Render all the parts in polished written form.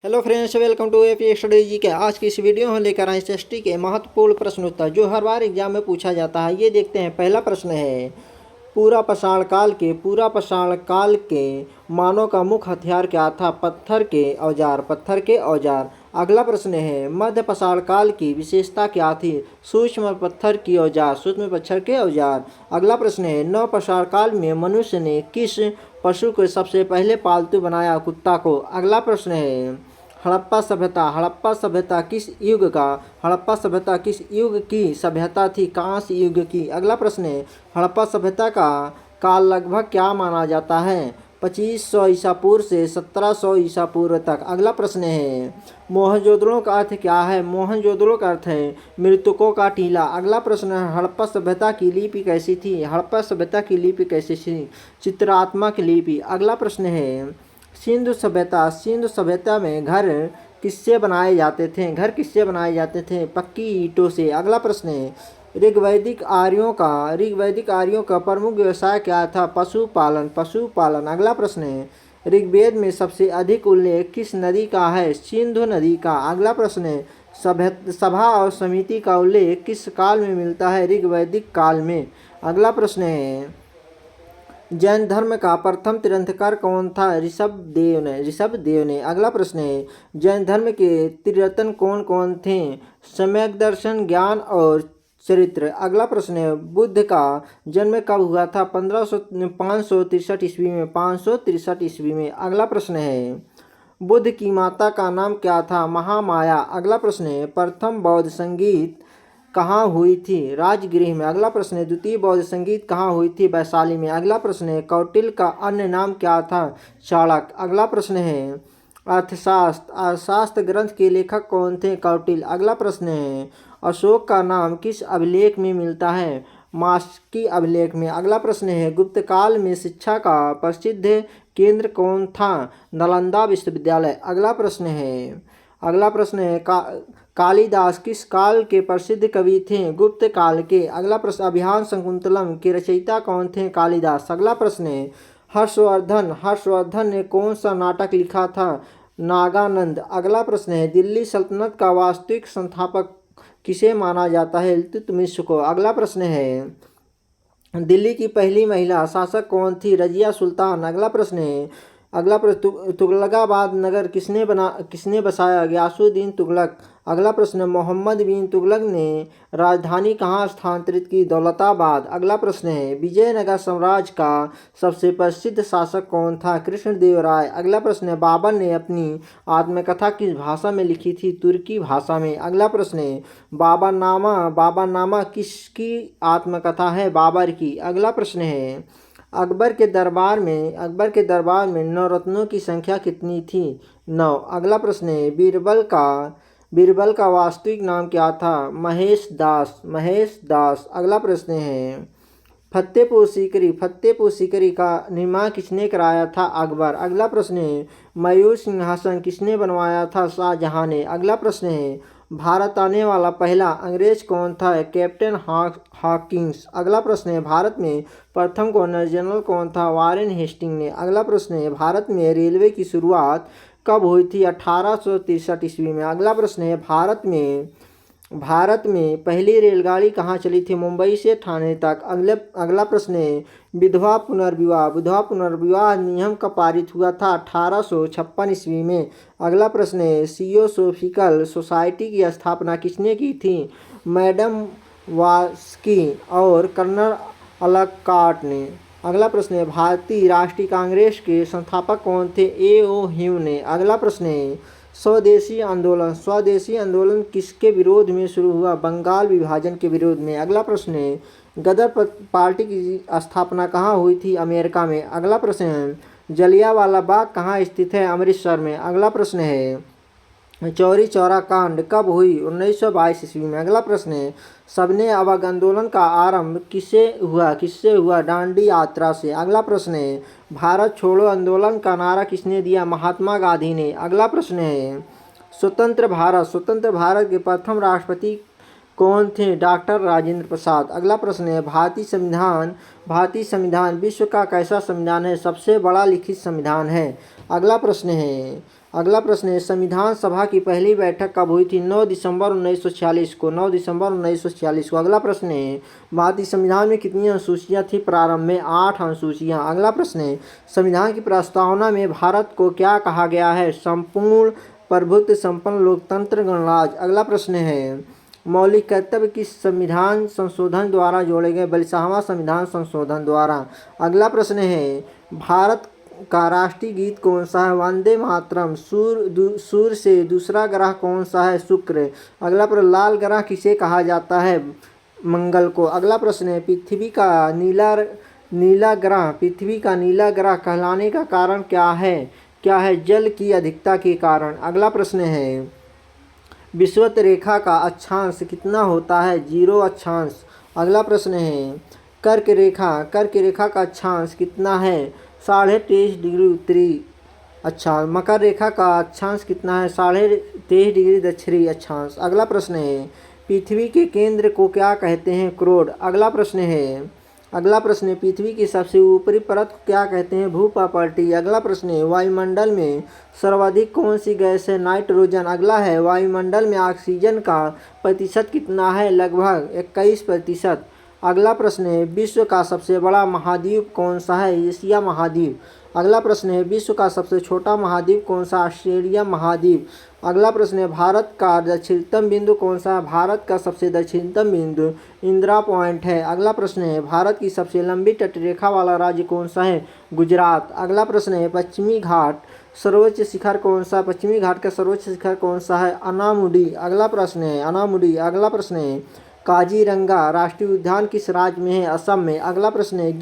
Hello friends, welcome to AP study G K. आज की इस वीडियो में लेकर आए एसएसटी के महत्वपूर्ण प्रश्न उत्तर जो हर बार एग्जाम में पूछा जाता है। ये देखते हैं। पहला प्रश्न है, पूरा पाषाण काल के मानव का मुख्य हथियार क्या था? पत्थर के औजार। अगला प्रश्न है, मध्य पाषाण काल की विशेषता क्या थी? सूक्ष्म पत्थर के औजार। अगला प्रश्न है, नव पाषाण काल में मनुष्य ने किस पशु को सबसे पहले पालतू बनाया? कुत्ता को। अगला प्रश्न है, हड़प्पा सभ्यता किस युग की सभ्यता थी? कांस्य युग की। अगला प्रश्न है, हड़प्पा सभ्यता का काल लगभग क्या माना जाता है? 2500 ईसा पूर्व से 1700 ईसा पूर्व तक। अगला प्रश्न है, मोहनजोदड़ो का अर्थ क्या है? मोहनजोदड़ो का अर्थ है मृतकों का टीला। अगला प्रश्न है, हड़प्पा सभ्यता की लिपि कैसी थी? चित्रात्मक लिपि। अगला प्रश्न है, सिंधु सभ्यता में घर किससे बनाए जाते थे? पक्की ईंटों से। अगला प्रश्न है, ऋग्वैदिक आर्यों का प्रमुख व्यवसाय क्या था? पशुपालन। अगला प्रश्न है, ऋग्वेद में सबसे अधिक उल्लेख किस नदी का है? सिंधु नदी का। अगला प्रश्न है, सभा और समिति का उल्लेख किस काल में मिलता है? ऋग्वैदिक काल में। अगला प्रश्न है, जैन धर्म का प्रथम तीर्थंकर कौन था? ऋषभदेव ने। अगला प्रश्न है, जैन धर्म के त्रिरत्न कौन कौन थे? सम्यक दर्शन, ज्ञान और चरित्र। अगला प्रश्न है, बुद्ध का जन्म कब हुआ था? 563 ईस्वी में। अगला प्रश्न है, बुद्ध की माता का नाम क्या था? महामाया। अगला प्रश्न है, प्रथम बौद्ध संगीत कहाँ हुई थी? राजगृह में। अगला प्रश्न है, द्वितीय बौद्ध संगीत कहाँ हुई थी? वैशाली में। अगला प्रश्न है, कौटिल्य का अन्य नाम क्या था? चाणक्य। अगला प्रश्न है, अर्थशास्त्र ग्रंथ के लेखक कौन थे? कौटिल्य। अगला प्रश्न है, अशोक का नाम किस अभिलेख में मिलता है? मास्की अभिलेख में। अगला प्रश्न है, गुप्त काल में शिक्षा का प्रसिद्ध केंद्र कौन था? नालंदा विश्वविद्यालय। अगला प्रश्न है, कालिदास किस काल के प्रसिद्ध कवि थे? गुप्त काल के। अगला प्रश्न, अभियान शकुंतलम के रचयिता कौन थे? कालिदास। अगला प्रश्न है, हर्षवर्धन ने कौन सा नाटक लिखा था? नागानंद। अगला प्रश्न है, दिल्ली सल्तनत का वास्तविक संस्थापक किसे माना जाता है? इल्तुतमिश को। अगला प्रश्न है, दिल्ली की पहली महिला शासक कौन थी? रजिया सुल्तान। अगला प्रश्न, तुगलकाबाद नगर किसने बसाया? गयासुद्दीन तुगलक। अगला प्रश्न, मोहम्मद बिन तुगलक ने राजधानी कहाँ स्थानांतरित की? दौलताबाद। अगला प्रश्न है, विजयनगर साम्राज्य का सबसे प्रसिद्ध शासक कौन था? कृष्णदेवराय। अगला प्रश्न है, बाबर ने अपनी आत्मकथा किस भाषा में लिखी थी? तुर्की भाषा में। अगला प्रश्न है, बाबरनामा किसकी आत्मकथा है? बाबर की। अगला प्रश्न है, अकबर के दरबार में नवरत्नों की संख्या कितनी थी? 9। अगला प्रश्न है, बीरबल का वास्तविक नाम क्या था? महेश दास। अगला प्रश्न है, फतेहपुर सीकरी का निर्माण किसने कराया था? अकबर। अगला प्रश्न है, मयूर सिंहासन किसने बनवाया था? शाहजहां ने। अगला प्रश्न है, भारत आने वाला पहला अंग्रेज कौन था? Captain Hawkins. अगला प्रश्न है, भारत में प्रथम गवर्नर जनरल कौन था? वारेन हेस्टिंग ने। अगला प्रश्न है, भारत में रेलवे की शुरुआत कब हुई थी? 1863 ईस्वी में। अगला प्रश्न है, भारत में पहली रेलगाड़ी कहाँ चली थी? मुंबई से ठाणे तक। अगला प्रश्न है, विधवा पुनर्विवाह नियम कब पारित हुआ था? 1856 ईस्वी में। अगला प्रश्न है, थियोसॉफिकल सोसाइटी की स्थापना किसने की थी? मैडम वास्की और कर्नल अलकाट ने। अगला प्रश्न है, भारतीय राष्ट्रीय कांग्रेस के संस्थापक कौन थे? A.O. ह्यू ने। अगला प्रश्न है, स्वदेशी आंदोलन किसके विरोध में शुरू हुआ? बंगाल विभाजन के विरोध में। अगला प्रश्न है, गदर पार्टी की स्थापना कहाँ हुई थी? अमेरिका में। अगला प्रश्न है, जलियांवाला बाग कहाँ स्थित है? अमृतसर में। अगला प्रश्न है, चौरी चौरा कांड कब हुई? 1922 ईस्वी में। अगला प्रश्न है, सबने अवग आंदोलन का आरंभ किससे हुआ? दांडी यात्रा से। अगला प्रश्न है, भारत छोड़ो आंदोलन का नारा किसने दिया? महात्मा गांधी ने। अगला प्रश्न है, स्वतंत्र भारत के प्रथम राष्ट्रपति कौन थे? डॉक्टर राजेंद्र प्रसाद। अगला प्रश्न है, भारतीय संविधान विश्व का कैसा संविधान है? सबसे बड़ा लिखित संविधान है। अगला प्रश्न है, अगला प्रश्न है संविधान सभा की पहली बैठक कब हुई थी? 9 दिसंबर 1946 को। 9 दिसंबर 1946 को। अगला प्रश्न है भारतीय संविधान में कितनी अनुसूचियां थी प्रारंभ में? 8 अनुसूचियां। अगला प्रश्न है संविधान की प्रस्तावना में भारत को क्या कहा गया है? संपूर्ण प्रभुत्व संपन्न लोकतंत्र गणराज्य। अगला प्रश्न है मौलिक कर्तव्य किस संविधान संशोधन द्वारा जोड़े गए? 42वां संविधान संशोधन द्वारा। अगला प्रश्न है भारत का राष्ट्रीय गीत कौन सा है? वंदे मातरम। सूर्य से दूसरा ग्रह कौन सा है? शुक्र। अगला प्रश्न लाल ग्रह किसे कहा जाता है? मंगल को। अगला प्रश्न है पृथ्वी का नीला ग्रह कहलाने का कारण क्या है? जल की अधिकता के कारण। अगला प्रश्न है विषुवत रेखा का अक्षांश कितना होता है? 0 अक्षांश। अगला प्रश्न है कर्क रेखा का अक्षांश कितना है? 23.5 डिग्री उत्तरी अक्षांश। मकर रेखा का अक्षांश कितना है? 23.5 डिग्री दक्षिणी अक्षांश। अगला प्रश्न है पृथ्वी के केंद्र को क्या कहते हैं? क्रोड। अगला प्रश्न है पृथ्वी की सबसे ऊपरी परत को क्या कहते हैं? भूप्रपाटी। अगला प्रश्न है वायुमंडल में सर्वाधिक कौन सी गैस है? नाइट्रोजन। अगला है वायुमंडल में ऑक्सीजन का प्रतिशत कितना है? लगभग 21%। अगला प्रश्न है विश्व का सबसे बड़ा महाद्वीप कौन सा है? एशिया महाद्वीप। अगला प्रश्न है विश्व का सबसे छोटा महाद्वीप कौन सा? ऑस्ट्रेलिया महाद्वीप। अगला प्रश्न है भारत का दक्षिणतम बिंदु कौन सा है? भारत का सबसे दक्षिणतम बिंदु इंदिरा पॉइंट है। अगला प्रश्न है भारत की सबसे लंबी तटरेखा वाला राज्य कौन सा है? गुजरात। अगला प्रश्न है पश्चिमी घाट सर्वोच्च शिखर कौन सा? पश्चिमी घाट का सर्वोच्च शिखर कौन सा है? अनामुडी। अगला प्रश्न है काजीरंगा राष्ट्रीय उद्यान किस राज्य में है? असम में। अगला प्रश्न है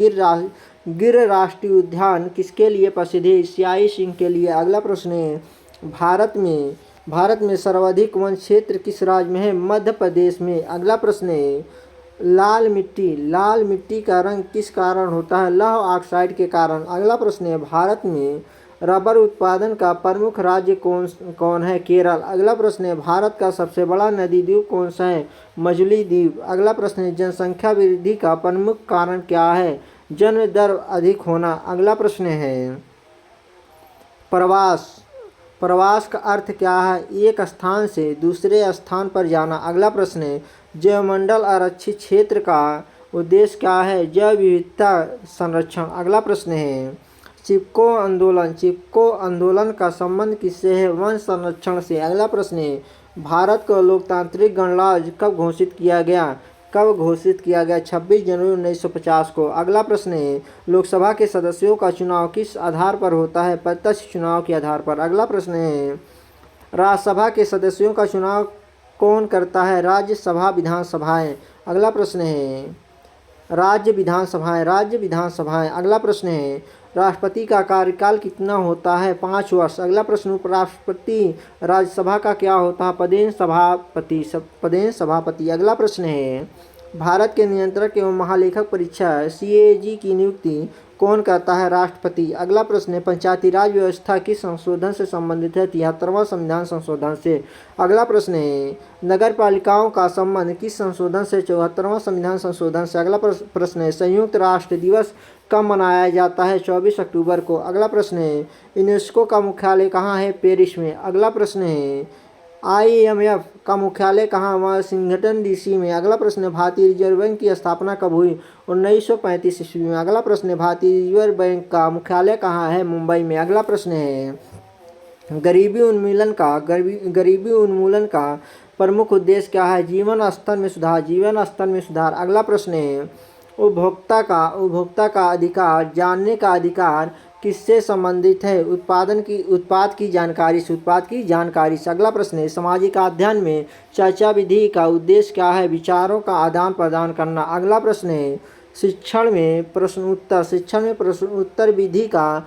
गिर राष्ट्रीय उद्यान किसके लिए प्रसिद्ध है? एशियाई सिंह के लिए। अगला प्रश्न है भारत में सर्वाधिक वन क्षेत्र किस राज्य में है? मध्य प्रदेश में। अगला प्रश्न है लाल मिट्टी का रंग किस कारण होता है? लौह ऑक्साइड के कारण। अगला प्रश्न है भारत में रबर उत्पादन का प्रमुख राज्य कौन है? केरल। अगला प्रश्न है भारत का सबसे बड़ा नदी द्वीप कौन सा है? मजुली द्वीप। अगला प्रश्न है जनसंख्या वृद्धि का प्रमुख कारण क्या है? जन्म दर अधिक होना। अगला प्रश्न है प्रवास का अर्थ क्या है? एक स्थान से दूसरे स्थान पर जाना। अगला प्रश्न है जैवमंडल आरक्षित क्षेत्र का उद्देश्य क्या है? जैव विविधता संरक्षण। अगला प्रश्न है चिपको आंदोलन का संबंध किससे है? वन संरक्षण से। अगला प्रश्न है भारत को लोकतांत्रिक गणराज्य कब घोषित किया गया? 26 जनवरी 1950 को। अगला प्रश्न है लोकसभा के सदस्यों का चुनाव किस आधार पर होता है? प्रत्यक्ष चुनाव के आधार पर। अगला प्रश्न है राज्यसभा के सदस्यों का चुनाव कौन करता है? राज्यसभा विधानसभाएं। अगला प्रश्न है राज्य विधानसभाएं। अगला प्रश्न है राष्ट्रपति का कार्यकाल कितना होता है? 5 वर्ष। अगला प्रश्न उपराष्ट्रपति राज्यसभा का क्या होता है? पदेन सभापति। अगला प्रश्न है भारत के नियंत्रक एवं महालेखक परीक्षा CAG की नियुक्ति कौन करता है? राष्ट्रपति। अगला प्रश्न है पंचायती राज व्यवस्था किस संशोधन से संबंधित है? 73वां संविधान संशोधन से। अगला प्रश्न है नगर पालिकाओं का संबंध किस संशोधन से? 74वां संविधान संशोधन से। अगला प्रश्न है संयुक्त राष्ट्र दिवस कब मनाया जाता है? 24 अक्टूबर को। अगला प्रश्न है यूनेस्को का मुख्यालय कहाँ है? पेरिस में। अगला प्रश्न है IMF का मुख्यालय कहाँ? वाशिंगटन DC में। अगला प्रश्न है भारतीय रिजर्व बैंक की स्थापना कब हुई? 1935 ईस्वी में। अगला प्रश्न है भारतीय रिजर्व बैंक का मुख्यालय कहाँ है? मुंबई में। अगला प्रश्न है गरीबी उन्मूलन का प्रमुख उद्देश्य क्या है? जीवन स्तर में सुधार। अगला प्रश्न है उपभोक्ता का अधिकार जानने का अधिकार किससे संबंधित है? उत्पाद की जानकारी से। अगला प्रश्न है सामाजिक अध्ययन में चर्चा विधि का उद्देश्य क्या है? विचारों का आदान प्रदान करना। अगला प्रश्न है शिक्षण में प्रश्न उत्तर विधि का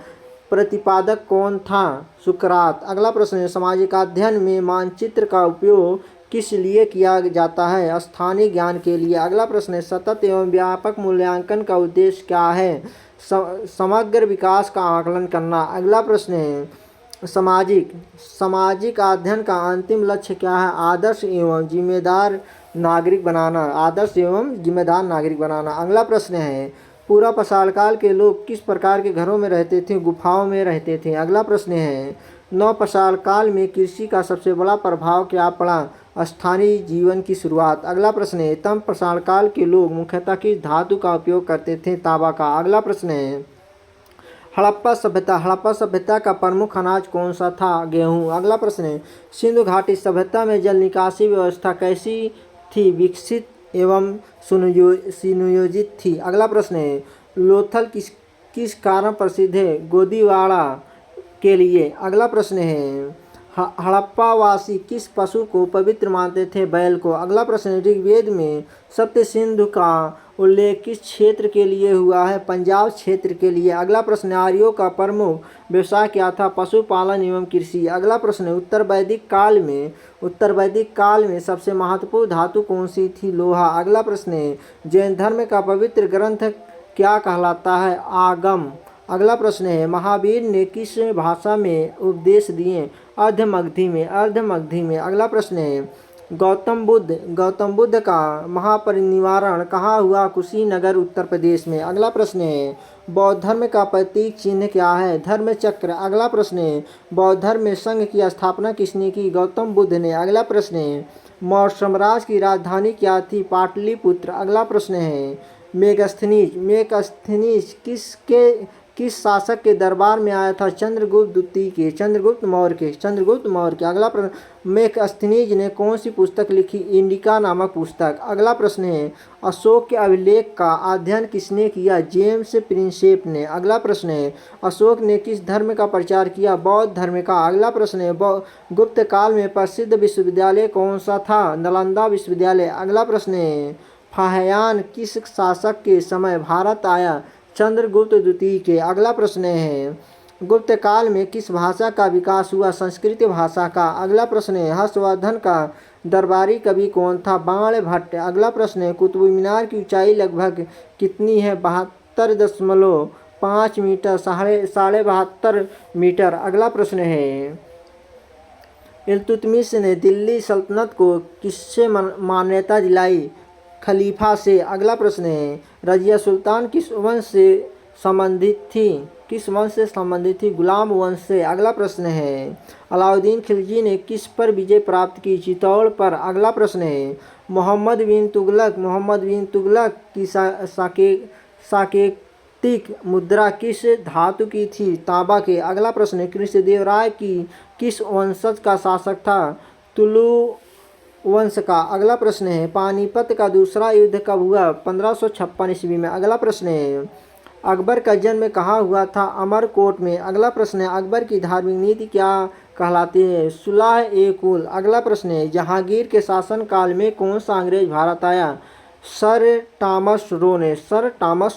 प्रतिपादक कौन था? सुकरात। अगला प्रश्न है सामाजिक अध्ययन में मानचित्र का उपयोग किस लिए किया जाता है? स्थानीय ज्ञान के लिए। अगला प्रश्न है सतत एवं व्यापक मूल्यांकन का उद्देश्य क्या है? समग्र विकास का आकलन करना। अगला प्रश्न है सामाजिक अध्ययन का अंतिम लक्ष्य क्या है? आदर्श एवं जिम्मेदार नागरिक बनाना। अगला प्रश्न है पूर्व पाषाण काल के लोग किस प्रकार के घरों में रहते थे? गुफाओं में रहते थे। अगला प्रश्न है नव प्रसार काल में कृषि का सबसे बड़ा प्रभाव क्या पड़ा? स्थानीय जीवन की शुरुआत। अगला प्रश्न है, तम प्रसार काल के लोग मुख्यतः किस धातु का उपयोग करते थे? तांबा का। अगला प्रश्न है, हड़प्पा सभ्यता का प्रमुख अनाज कौन सा था? गेहूं। अगला प्रश्न है, सिंधु घाटी सभ्यता में जल निकासी व्यवस्था कैसी थी? विकसित एवं सुनियोजित थी। अगला प्रश्न है, लोथल किस कारण प्रसिद्ध है? गोदीवाड़ा के लिए। अगला प्रश्न है, हड़प्पावासी किस पशु को पवित्र मानते थे? बैल को। अगला प्रश्न है, ऋग्वेद में सप्त सिंधु का उल्लेख किस क्षेत्र के लिए हुआ है? पंजाब क्षेत्र के लिए। अगला प्रश्न, आर्यों का प्रमुख व्यवसाय क्या था? पशुपालन एवं कृषि। अगला प्रश्न, उत्तर वैदिक काल में सबसे महत्वपूर्ण धातु कौन सी थी? लोहा। अगला प्रश्न है, जैन धर्म का पवित्र ग्रंथ क्या कहलाता है? आगम। अगला प्रश्न है, महावीर ने किस भाषा में उपदेश दिए? अर्धमगधी में। अगला प्रश्न है, गौतम बुद्ध का महापरिनिर्वाण कहाँ हुआ? कुशीनगर उत्तर प्रदेश में। अगला प्रश्न है, बौद्ध धर्म का प्रतीक चिन्ह क्या है? धर्म चक्र। अगला प्रश्न है, बौद्ध धर्म में संघ की स्थापना किसने की? गौतम बुद्ध ने। अगला प्रश्न है, मौर्य साम्राज्य की राजधानी क्या थी? पाटलिपुत्र। अगला प्रश्न है, मेगस्थनीज किस शासक के दरबार में आया था? चंद्रगुप्त मौर्य के। अगला प्रश्न, मेगस्थनीज ने कौन सी पुस्तक लिखी? इंडिका नामक पुस्तक। अगला प्रश्न है, अशोक के अभिलेख का अध्ययन किसने किया? जेम्स प्रिंसेप ने। अगला प्रश्न है, अशोक ने किस धर्म का प्रचार किया? बौद्ध धर्म का। अगला प्रश्न है, गुप्त काल में प्रसिद्ध विश्वविद्यालय कौन सा था? नालंदा विश्वविद्यालय। अगला प्रश्न है, फाहियान किस शासक के समय भारत आया? चंद्रगुप्त द्वितीय के। अगला प्रश्न है, गुप्त काल में किस भाषा का विकास हुआ? संस्कृत भाषा का। अगला प्रश्न है, हर्षवर्धन का दरबारी कवि कौन था? बाणभट्ट। अगला प्रश्न है, कुतुब मीनार की ऊंचाई लगभग कितनी है? 72.5 मीटर, 72.5 मीटर। अगला प्रश्न है, इल्तुतमिश ने दिल्ली सल्तनत को किससे मान्यता दिलाई? खलीफा से। अगला प्रश्न है, रजिया सुल्तान किस वंश से संबंधित थी? गुलाम वंश से। अगला प्रश्न है, अलाउद्दीन खिलजी ने किस पर विजय प्राप्त की? चित्तौड़ पर। अगला प्रश्न है, मोहम्मद बिन तुगलक की साकेतिक मुद्रा किस धातु की थी? तांबा के। अगला प्रश्न है, कृष्णदेवराय की किस वंशज का शासक था? तुलु वंश का। अगला प्रश्न है, पानीपत का दूसरा युद्ध कब हुआ? 1556 ईस्वी में। अगला प्रश्न है, अकबर का जन्म कहाँ हुआ था? अमरकोट में। अगला प्रश्न है, अकबर की धार्मिक नीति क्या कहलाती है? सुलह-ए-कुल। अगला प्रश्न है, जहांगीर के शासनकाल में कौन सा अंग्रेज भारत आया? सर टॉमस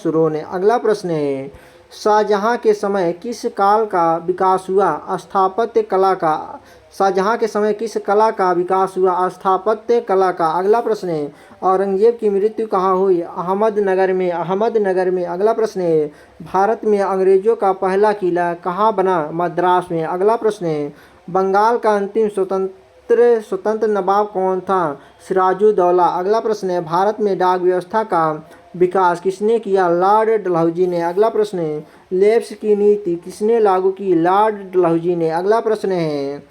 रो ने। अगला प्रश्न है, शाहजहां के समय किस काल का विकास हुआ? स्थापत्य कला का। शाहजहां के समय किस कला का विकास हुआ? स्थापत्य कला का। अगला प्रश्न है, औरंगजेब की मृत्यु कहाँ हुई? अहमदनगर में। अगला प्रश्न है, भारत में अंग्रेजों का पहला किला कहाँ बना? मद्रास में। अगला प्रश्न है, बंगाल का अंतिम स्वतंत्र नवाब कौन था? सिराजुद्दौला। अगला प्रश्न है, भारत में डाक व्यवस्था का विकास किसने किया? लॉर्ड डलहौजी ने। अगला प्रश्न है, लेप्स की नीति किसने लागू की? लॉर्ड डलहौजी ने। अगला प्रश्न है,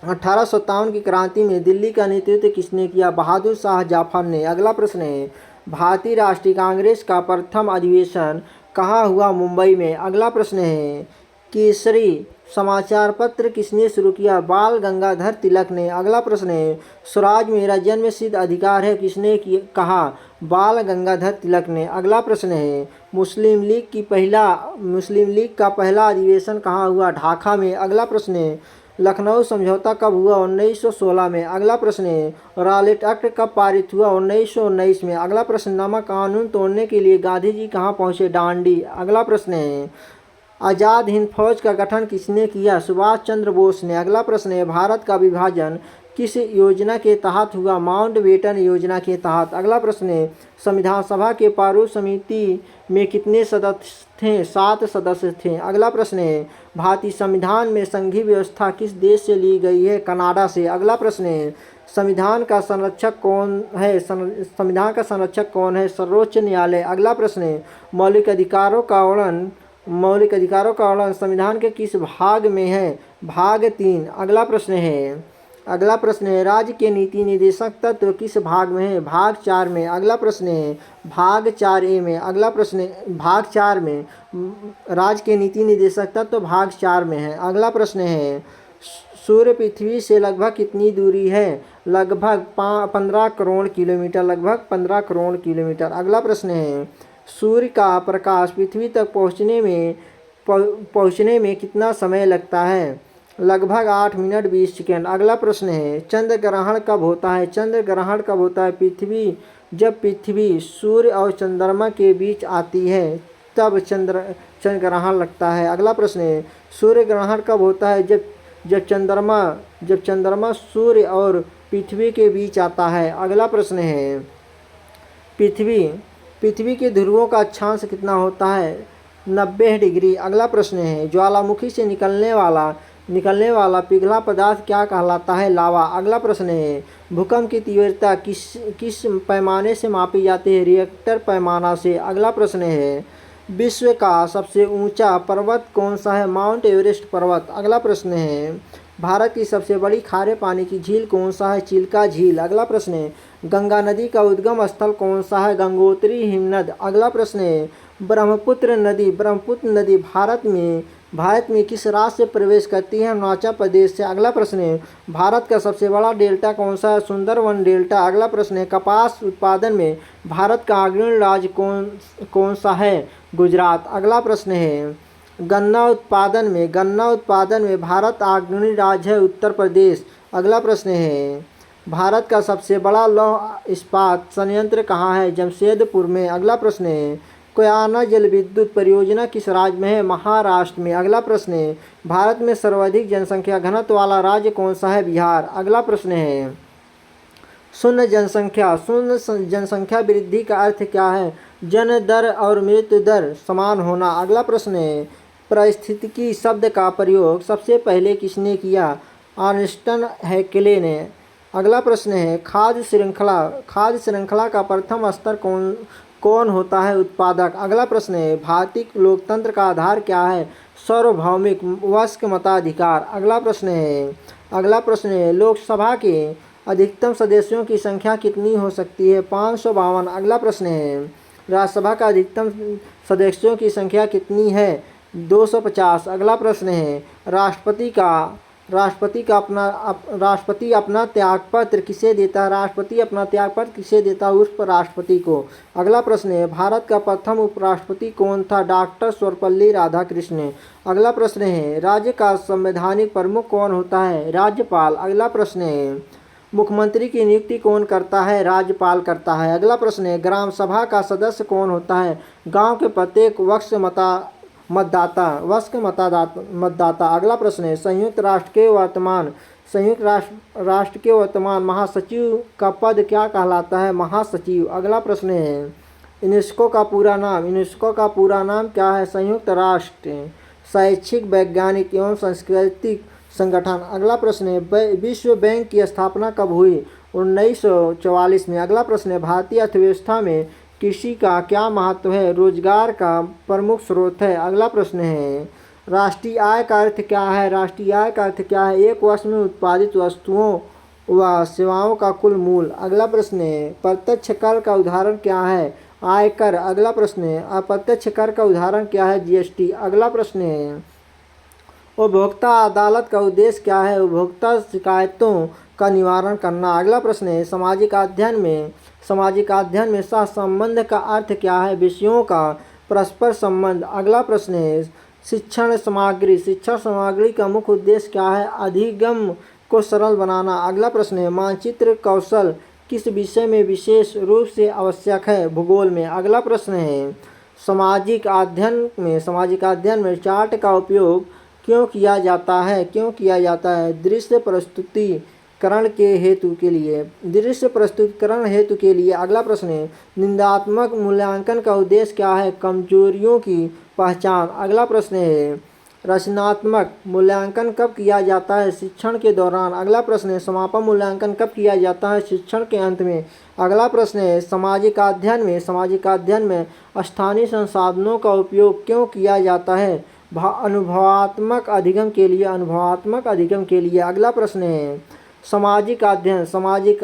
1857 की क्रांति में दिल्ली का नेतृत्व किसने किया? बहादुर शाह जफर ने। अगला प्रश्न है, भारतीय राष्ट्रीय कांग्रेस का प्रथम अधिवेशन कहाँ हुआ? मुंबई में। अगला प्रश्न है, केसरी समाचार पत्र किसने शुरू किया? बाल गंगाधर तिलक ने। अगला प्रश्न है, स्वराज मेरा जन्म सिद्ध अधिकार है किसने कहा? बाल गंगाधर तिलक ने। अगला प्रश्न है, मुस्लिम लीग का पहला अधिवेशन कहाँ हुआ? ढाका में। अगला प्रश्न है, लखनऊ समझौता कब हुआ? 1916 में। अगला प्रश्न है, रॉलेट एक्ट कब पारित हुआ? 1919 में। अगला प्रश्न, नमक कानून तोड़ने के लिए गांधी जी कहाँ पहुँचे? डांडी। अगला प्रश्न है, आज़ाद हिंद फौज का गठन किसने किया? सुभाष चंद्र बोस ने। अगला प्रश्न है, भारत का विभाजन किस योजना के तहत हुआ? माउंटबेटन योजना के तहत। अगला प्रश्न है, संविधान सभा के प्रारूप समिति में कितने सदस्य थे? 7 सदस्य थे। अगला प्रश्न है, भारतीय संविधान में संघीय व्यवस्था किस देश से ली गई है? कनाडा से। अगला प्रश्न है, संविधान का संरक्षक कौन है? सर्वोच्च न्यायालय। अगला प्रश्न है, मौलिक अधिकारों का वर्णन मौलिक अधिकारों का वर्णन संविधान के किस भाग में है? भाग 3। अगला प्रश्न है राज्य के नीति निर्देशक तत्व किस भाग में है? भाग 4 में। अगला प्रश्न है भाग 4A में। अगला प्रश्न है भाग 4 में। राज्य के नीति निर्देशक तत्व भाग 4 में है। अगला प्रश्न है सूर्य पृथ्वी से लगभग कितनी दूरी है? लगभग 15 करोड़ किलोमीटर। लगभग 15 करोड़ किलोमीटर। अगला प्रश्न है सूर्य का प्रकाश पृथ्वी तक पहुँचने में कितना समय लगता है? लगभग 8 मिनट 20 सेकेंड। अगला प्रश्न है चंद्र ग्रहण कब होता है? चंद्र ग्रहण कब होता है? जब पृथ्वी सूर्य और चंद्रमा के बीच आती है तब चंद्र ग्रहण लगता है। अगला प्रश्न है सूर्य ग्रहण कब होता है? जब चंद्रमा सूर्य और पृथ्वी के बीच आता है। अगला प्रश्न है पृथ्वी के ध्रुवों का अक्षांश कितना होता है? 90 डिग्री। अगला प्रश्न है ज्वालामुखी से निकलने वाला पिघला पदार्थ क्या कहलाता है? लावा। अगला प्रश्न है भूकंप की तीव्रता किस पैमाने से मापी जाती है? रिएक्टर पैमाना से। अगला प्रश्न है विश्व का सबसे ऊंचा पर्वत कौन सा है? माउंट एवरेस्ट पर्वत। अगला प्रश्न है भारत की सबसे बड़ी खारे पानी की झील कौन सा है? चिल्का झील। अगला प्रश्न है गंगा नदी का उद्गम स्थल कौन सा है? गंगोत्री हिमनद। अगला प्रश्न है ब्रह्मपुत्र नदी भारत में किस राज्य से प्रवेश करती है? अरुणाचल प्रदेश से। अगला प्रश्न है भारत का सबसे बड़ा डेल्टा कौन सा है? सुंदरवन डेल्टा। अगला प्रश्न है कपास उत्पादन में भारत का अग्रणी राज्य कौन सा है? गुजरात। अगला प्रश्न है गन्ना उत्पादन में भारत अग्रणी राज्य है? उत्तर प्रदेश। अगला प्रश्न है भारत का सबसे बड़ा लौह इस्पात संयंत्र कहाँ है? जमशेदपुर में। अगला प्रश्न है कोयना जल विद्युत परियोजना किस राज्य में है? महाराष्ट्र में। अगला प्रश्न है भारत में सर्वाधिक जनसंख्या घनत्व वाला राज्य कौन सा है? बिहार। अगला प्रश्न है शून्य जनसंख्या वृद्धि का अर्थ क्या है? जन्म दर और मृत्यु दर समान होना। अगला प्रश्न है पारिस्थितिकी शब्द का प्रयोग सबसे पहले किसने किया? अर्नेस्ट हैकेले ने। अगला प्रश्न है खाद्य श्रृंखला का प्रथम स्तर कौन होता है? उत्पादक। अगला प्रश्न है भारतीय लोकतंत्र का आधार क्या है? सार्वभौमिक वयस्क मताधिकार। अगला प्रश्न है लोकसभा के अधिकतम सदस्यों की संख्या कितनी हो सकती है? 552। अगला प्रश्न है राज्यसभा का अधिकतम सदस्यों की संख्या कितनी है? 250। अगला प्रश्न है राष्ट्रपति अपना त्यागपत्र किसे देता है? राष्ट्रपति अपना त्यागपत्र किसे देता है? उपराष्ट्रपति को। अगला प्रश्न है भारत का प्रथम उपराष्ट्रपति कौन था? डॉक्टर सर्वपल्ली राधाकृष्णन। अगला प्रश्न है राज्य का संवैधानिक प्रमुख कौन होता है? राज्यपाल। अगला प्रश्न है मुख्यमंत्री की नियुक्ति कौन करता है? राज्यपाल करता है। अगला प्रश्न है ग्राम सभा का सदस्य कौन होता है? गांव के प्रत्येक वयस्क मतदाता। अगला प्रश्न है संयुक्त राष्ट्र के वर्तमान महासचिव का पद क्या कहलाता है? महासचिव। अगला प्रश्न है यूनेस्को का पूरा नाम क्या है? संयुक्त राष्ट्र शैक्षिक वैज्ञानिक एवं सांस्कृतिक संगठन। अगला प्रश्न है विश्व बैंक की स्थापना कब हुई? 1944 में। अगला प्रश्न है भारतीय अर्थव्यवस्था में कृषि का क्या महत्व है? रोजगार का प्रमुख स्रोत है। अगला प्रश्न है राष्ट्रीय आय का अर्थ क्या है? एक वर्ष में उत्पादित वस्तुओं व सेवाओं का कुल मूल्य। अगला प्रश्न है प्रत्यक्ष कर का उदाहरण क्या है? आयकर। अगला प्रश्न है अप्रत्यक्ष कर का उदाहरण क्या है? जीएसटी। अगला प्रश्न है उपभोक्ता अदालत का उद्देश्य क्या है? उपभोक्ता शिकायतों का निवारण करना। अगला प्रश्न है सामाजिक अध्ययन में सहसंबंध का अर्थ क्या है? विषयों का परस्पर संबंध। अगला प्रश्न है शिक्षण सामग्री का मुख्य उद्देश्य क्या है? अधिगम को सरल बनाना। अगला प्रश्न है मानचित्र कौशल किस विषय में विशेष रूप से आवश्यक है? भूगोल में। अगला प्रश्न है सामाजिक अध्ययन में चार्ट का उपयोग क्यों किया जाता है? दृश्य प्रस्तुतिकरण हेतु के लिए। अगला प्रश्न है निंदात्मक मूल्यांकन का उद्देश्य क्या है? कमजोरियों की पहचान। अगला प्रश्न है रचनात्मक मूल्यांकन कब किया जाता है? शिक्षण के दौरान। अगला प्रश्न है समापन मूल्यांकन कब किया जाता है? शिक्षण के अंत में। अगला प्रश्न है सामाजिक अध्ययन में स्थानीय संसाधनों का उपयोग क्यों किया जाता है? अनुभवात्मक अधिगम के लिए। अगला प्रश्न है सामाजिक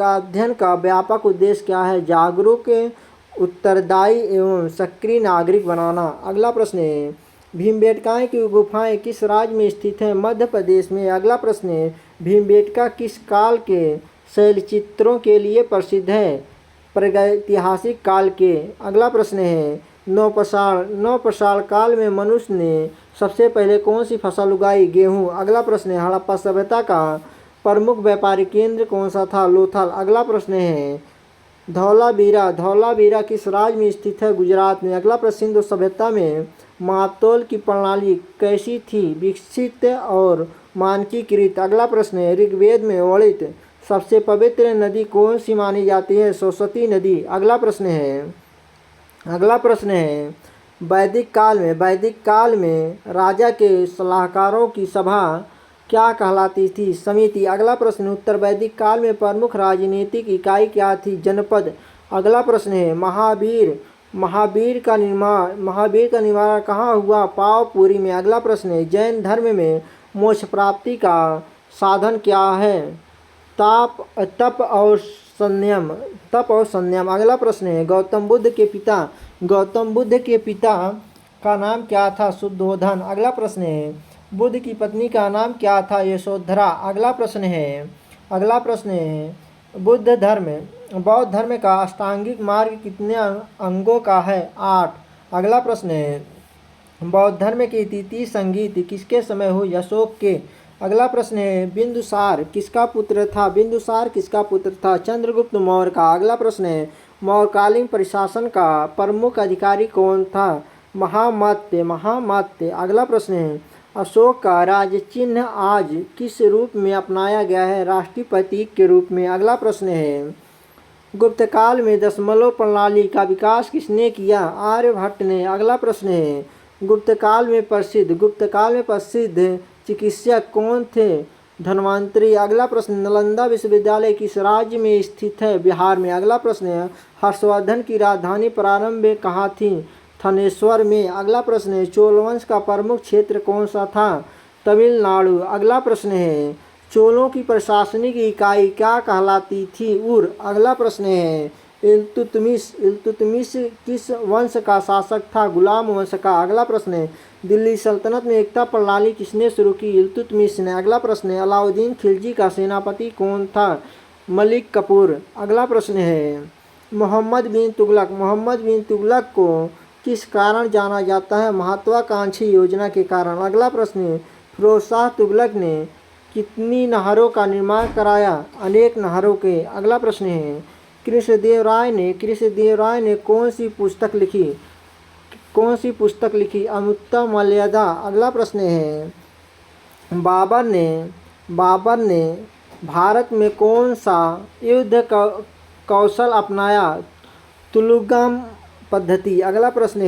अध्ययन का व्यापक उद्देश्य क्या है? जागरूक, उत्तरदायी एवं सक्रिय नागरिक बनाना। अगला प्रश्न है भीमबेटका की गुफाएं किस राज्य में स्थित हैं? मध्य प्रदेश में। अगला प्रश्न है भीमबेटका किस काल के शैलचित्रों के लिए प्रसिद्ध है? प्रागैतिहासिक काल के। अगला प्रश्न है नवपाषाण काल में मनुष्य ने सबसे पहले कौन सी फसल उगाई? गेहूँ। अगला प्रश्न है हड़प्पा सभ्यता का प्रमुख व्यापारिक केंद्र कौन सा था? लोथल। अगला प्रश्न है धौलावीरा किस राज्य में स्थित है? गुजरात में। अगला प्रश्न सिंधु सभ्यता में मातोल की प्रणाली कैसी थी? विकसित और मानकीकृत। अगला प्रश्न है ऋग्वेद में वर्णित सबसे पवित्र नदी कौन सी मानी जाती है? सरस्वती नदी। अगला प्रश्न है वैदिक काल में राजा के सलाहकारों की सभा क्या कहलाती थी? समिति। अगला प्रश्न उत्तर वैदिक काल में प्रमुख राजनीतिक इकाई क्या थी? जनपद। अगला प्रश्न है महावीर का निर्माण कहाँ हुआ? पावपुरी में। अगला प्रश्न है जैन धर्म में मोक्ष प्राप्ति का साधन क्या है? तप और संयम। अगला प्रश्न है गौतम बुद्ध के पिता का नाम क्या था? शुद्धोधन। अगला प्रश्न है बुद्ध की पत्नी का नाम क्या था? यशोधरा। अगला प्रश्न है बौद्ध धर्म का अष्टांगिक मार्ग कितने अंगों का है? 8। अगला प्रश्न है बौद्ध धर्म की तृतीय संगीत किसके समय हुई? अशोक के। अगला प्रश्न है बिंदुसार किसका पुत्र था? चंद्रगुप्त मौर्य का। अगला प्रश्न है मौर्यकालीन प्रशासन का प्रमुख अधिकारी कौन था? महामात्य। अगला प्रश्न है अशोक का राज चिन्ह आज किस रूप में अपनाया गया है? राष्ट्रीय प्रतीक के रूप में। अगला प्रश्न है गुप्त काल में दशमलव प्रणाली का विकास किसने किया? आर्यभट्ट ने। अगला प्रश्न है गुप्त काल में प्रसिद्ध चिकित्सक कौन थे? धन्वंतरी। अगला प्रश्न नालंदा विश्वविद्यालय किस राज्य में स्थित है? बिहार में। अगला प्रश्न है हर्षवर्धन की राजधानी प्रारंभ में कहाँ थी? थानेश्वर में। अगला प्रश्न है चोल वंश का प्रमुख क्षेत्र कौन सा था? तमिलनाडु। अगला प्रश्न है चोलों की प्रशासनिक इकाई क्या कहलाती थी? उर। अगला प्रश्न है इल्तुतमिश किस वंश का शासक था? गुलाम वंश का। अगला प्रश्न है दिल्ली सल्तनत में एकता प्रणाली किसने शुरू की? इल्तुतमिश ने। अगला प्रश्न है अलाउद्दीन खिलजी का सेनापति कौन था? मलिक कफूर। अगला प्रश्न है मोहम्मद बिन तुगलक को किस कारण जाना जाता है? महत्वाकांक्षी योजना के कारण। अगला प्रश्न है फिरोज शाह तुगलक ने कितनी नहरों का निर्माण कराया? अनेक नहरों के। अगला प्रश्न है कृष्णदेव राय ने कौन सी पुस्तक लिखी? अमृता मर्यादा। अगला प्रश्न है बाबर ने भारत में कौन सा युद्ध कौशल अपनाया? तुलुगम पद्धति। अगला प्रश्न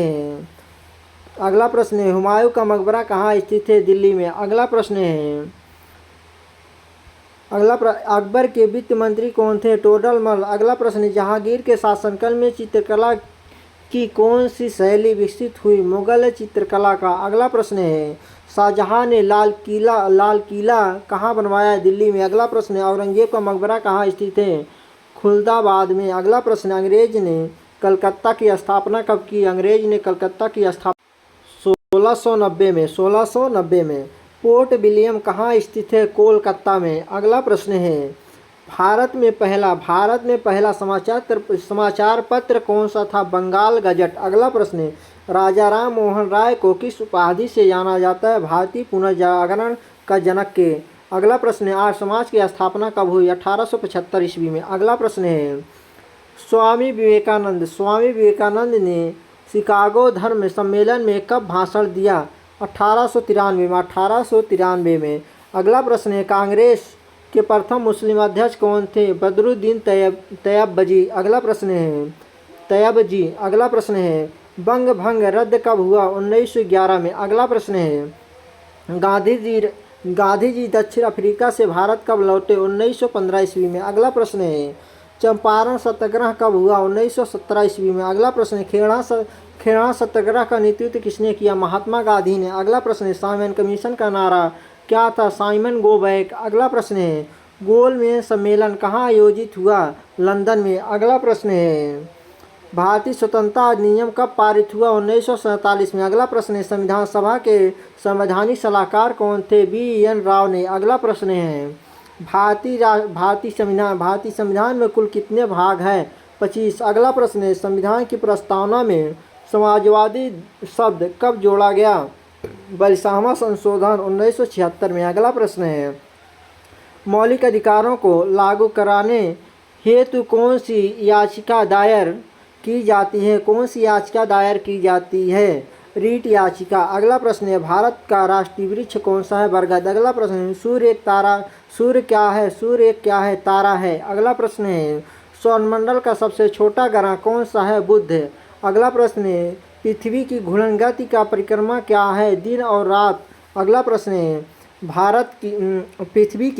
है हुमायूं का मकबरा कहाँ स्थित है? दिल्ली में। अगला प्रश्न है अकबर के वित्त मंत्री कौन थे? टोडरमल। अगला प्रश्न है जहांगीर के शासनकाल में चित्रकला की कौन सी शैली विकसित हुई? मुगल चित्रकला का। अगला प्रश्न है शाहजहां ने लाल किला कहाँ बनवाया? दिल्ली में। अगला प्रश्न है औरंगजेब का मकबरा कहाँ स्थित है? खुलदाबाद में। अगला प्रश्न अंग्रेज ने कलकत्ता की स्थापना कब की? अंग्रेज ने कलकत्ता की स्थापना 1690 में। पोर्ट विलियम कहाँ स्थित है? कोलकाता में। अगला प्रश्न है भारत में पहला समाचार पत्र कौन सा था? बंगाल गजट। अगला प्रश्न है राजा राम मोहन राय को किस उपाधि से जाना जाता है? भारतीय पुनर्जागरण का जनक के। अगला प्रश्न है आर्य समाज की स्थापना कब हुई? 1875 ईस्वी में। अगला प्रश्न है स्वामी विवेकानंद ने शिकागो धर्म सम्मेलन में कब भाषण दिया? 1893 में। अगला प्रश्न है कांग्रेस के प्रथम मुस्लिम अध्यक्ष कौन थे? बदरुद्दीन तैयबजी। अगला प्रश्न है बंग भंग रद्द कब हुआ? 1911 में। अगला प्रश्न है गांधी जी गांधी जी दक्षिण अफ्रीका से भारत कब लौटे? 1915 ईस्वी में। अगला प्रश्न है चंपारण सत्याग्रह कब हुआ? 1917 ईस्वी में। अगला प्रश्न है खेड़ा सत्याग्रह का नेतृत्व किसने किया? महात्मा गांधी ने। अगला प्रश्न है साइमन कमीशन का नारा क्या था? Simon go back. अगला प्रश्न है गोलमेज सम्मेलन कहाँ आयोजित हुआ? लंदन में। अगला प्रश्न है भारतीय स्वतंत्रता अधिनियम कब पारित हुआ? 1947 में। अगला प्रश्न है संविधान सभा के संवैधानिक सलाहकार कौन थे? BN राव ने। अगला प्रश्न है भारतीय संविधान में कुल कितने भाग हैं? 25। अगला प्रश्न है संविधान की प्रस्तावना में समाजवादी शब्द कब जोड़ा गया? 42वां संशोधन 1976 में। अगला प्रश्न है मौलिक अधिकारों को लागू कराने हेतु कौन सी याचिका दायर की जाती है? कौन सी याचिका दायर की जाती है? रीट याचिका। अगला प्रश्न है भारत का राष्ट्रीय वृक्ष कौन सा है? बरगद। अगला प्रश्न है सूर्य क्या है? सूर्य एक क्या है? तारा है। अगला प्रश्न है सौरमंडल का सबसे छोटा ग्रह कौन सा है? बुध। अगला प्रश्न है पृथ्वी की घूर्णन गति का परिक्रमा क्या है? दिन और रात। अगला प्रश्न है पृथ्वी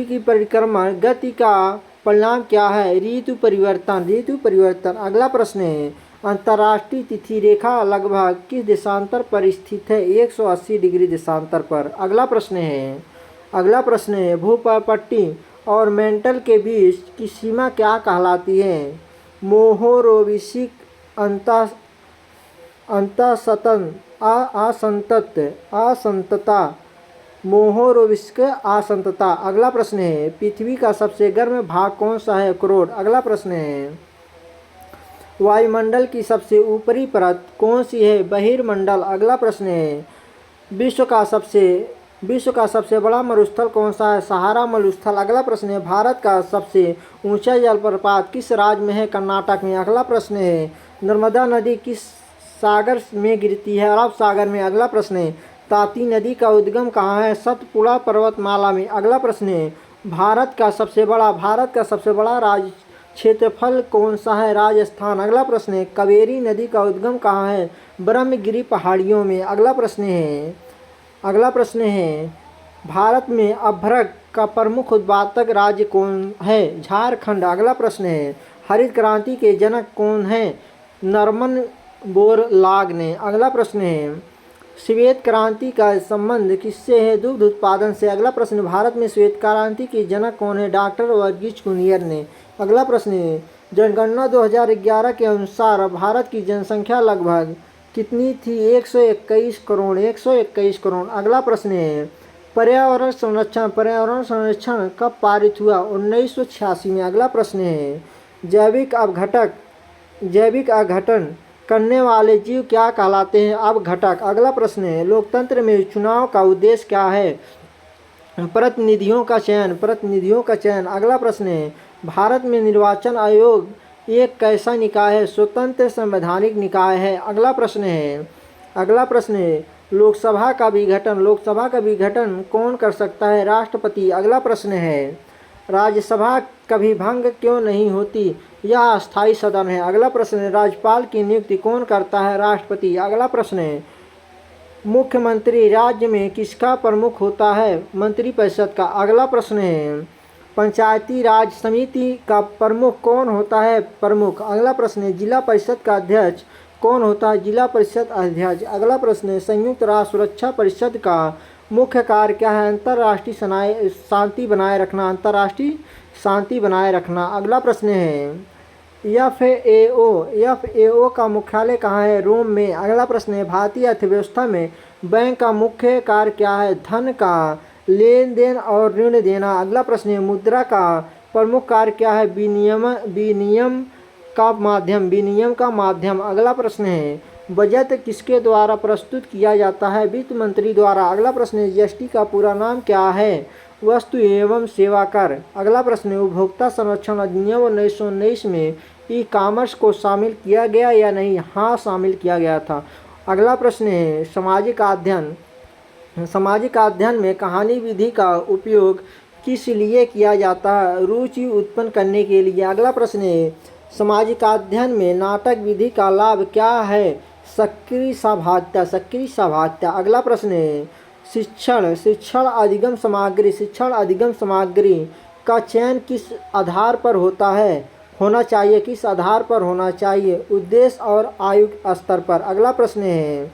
की परिक्रमा गति का परिणाम क्या है? ऋतु परिवर्तन। अगला प्रश्न है अंतर्राष्ट्रीय तिथि रेखा लगभग किस देशांतर पर स्थित है? 180 डिग्री देशांतर पर। अगला प्रश्न है भूपट्टी और मेंटल के बीच की सीमा क्या कहलाती है? मोहोरोविसिक अंतःसतन असंतता। मोहोरोविस्क असंतता। अगला प्रश्न है पृथ्वी का सबसे गर्म भाग कौन सा है? क्रोड। अगला प्रश्न है वायुमंडल की सबसे ऊपरी परत कौन सी है? बहिर्मंडल। अगला प्रश्न है विश्व का सबसे बड़ा मरुस्थल कौन सा है? सहारा मरुस्थल। अगला प्रश्न है भारत का सबसे ऊंचा जलप्रपात किस राज्य में है? कर्नाटक में। अगला प्रश्न है नर्मदा नदी किस सागर में गिरती है? अरब सागर में। अगला प्रश्न है ताप्ती नदी का उद्गम कहाँ है? सतपुड़ा पर्वतमाला में। अगला प्रश्न है भारत का सबसे बड़ा राज्य क्षेत्रफल कौन सा है? राजस्थान। अगला प्रश्न है कावेरी नदी का उद्गम कहाँ है? ब्रह्मगिरी पहाड़ियों में। अगला प्रश्न है भारत में अभ्रक का प्रमुख उत्पादक राज्य कौन है? झारखंड। अगला प्रश्न है हरित क्रांति के जनक कौन है? नॉर्मन बोरलाग ने। अगला प्रश्न है श्वेत क्रांति का संबंध किससे है? दुग्ध उत्पादन से। अगला प्रश्न भारत में श्वेत क्रांति के जनक कौन है? डॉक्टर वर्गीज कुनियर ने। अगला प्रश्न है जनगणना 2011 के अनुसार भारत की जनसंख्या लगभग कितनी थी? 121 करोड़। अगला प्रश्न है पर्यावरण संरक्षण कब पारित हुआ? 1986 में। अगला प्रश्न है जैविक अपघटन करने वाले जीव क्या कहलाते हैं? अपघटक। अगला प्रश्न है लोकतंत्र में चुनाव का उद्देश्य क्या है? प्रतिनिधियों का चयन। अगला प्रश्न है भारत में निर्वाचन आयोग एक कैसा निकाय है? स्वतंत्र संवैधानिक निकाय है। अगला प्रश्न है लोकसभा का विघटन कौन कर सकता है? राष्ट्रपति। अगला प्रश्न है राज्यसभा कभी भंग क्यों नहीं होती? यह अस्थायी सदन है। अगला प्रश्न है राज्यपाल की नियुक्ति कौन करता है? राष्ट्रपति। अगला प्रश्न है मुख्यमंत्री राज्य में किसका प्रमुख होता है? मंत्रिपरिषद का। अगला प्रश्न है पंचायती राज समिति का प्रमुख कौन होता है? प्रमुख। अगला प्रश्न है जिला परिषद का अध्यक्ष कौन होता है? जिला परिषद अध्यक्ष। अगला प्रश्न है संयुक्त राष्ट्र सुरक्षा परिषद का मुख्य कार्य क्या है? अंतर्राष्ट्रीय शांति बनाए रखना। अगला प्रश्न है FAO का मुख्यालय कहाँ है? रोम में। अगला प्रश्न है भारतीय अर्थव्यवस्था में बैंक का मुख्य कार्य क्या है? धन का लेन देन और ऋण देना। अगला प्रश्न है मुद्रा का प्रमुख कार्य क्या है? विनिमय का माध्यम। अगला प्रश्न है बजट किसके द्वारा प्रस्तुत किया जाता है? वित्त मंत्री द्वारा। अगला प्रश्न है GST का पूरा नाम क्या है? वस्तु एवं सेवा कर। अगला प्रश्न है उपभोक्ता संरक्षण अधिनियम 1919 में ई-कॉमर्स को शामिल किया गया या नहीं? हाँ, शामिल किया गया था। अगला प्रश्न है सामाजिक अध्ययन में कहानी विधि का उपयोग किस लिए किया जाता है? रुचि उत्पन्न करने के लिए। अगला प्रश्न है सामाजिक अध्ययन में नाटक विधि का लाभ क्या है? सक्रिय सहभागिता। अगला प्रश्न है शिक्षण अधिगम सामग्री का चयन किस आधार पर किस आधार पर होना चाहिए? उद्देश्य और आयु स्तर पर। अगला प्रश्न है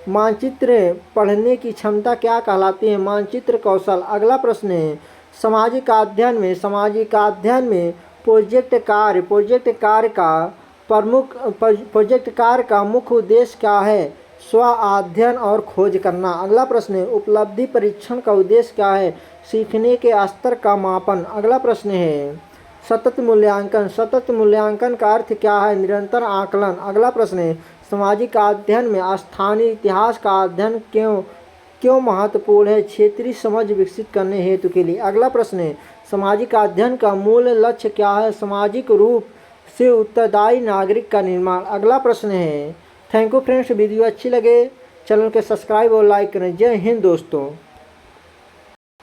मानचित्र पढ़ने की क्षमता क्या कहलाती है? मानचित्र कौशल। अगला प्रश्न है सामाजिक अध्ययन में प्रोजेक्ट कार्य का मुख्य उद्देश्य क्या है? स्व अध्ययन और खोज करना। अगला प्रश्न है उपलब्धि परीक्षण का उद्देश्य क्या है? सीखने के स्तर का मापन। अगला प्रश्न है सतत मूल्यांकन का अर्थ क्या है? निरंतर आकलन। अगला प्रश्न है सामाजिक अध्ययन में स्थानीय इतिहास का अध्ययन क्यों महत्वपूर्ण है? क्षेत्रीय समझ विकसित करने हेतु के लिए। अगला प्रश्न है सामाजिक अध्ययन का मूल लक्ष्य क्या है? सामाजिक रूप से उत्तरदायी नागरिक का निर्माण। अगला प्रश्न है थैंक यू फ्रेंड्स। वीडियो अच्छी लगे चैनल के सब्सक्राइब और लाइक करें। जय हिंद दोस्तों।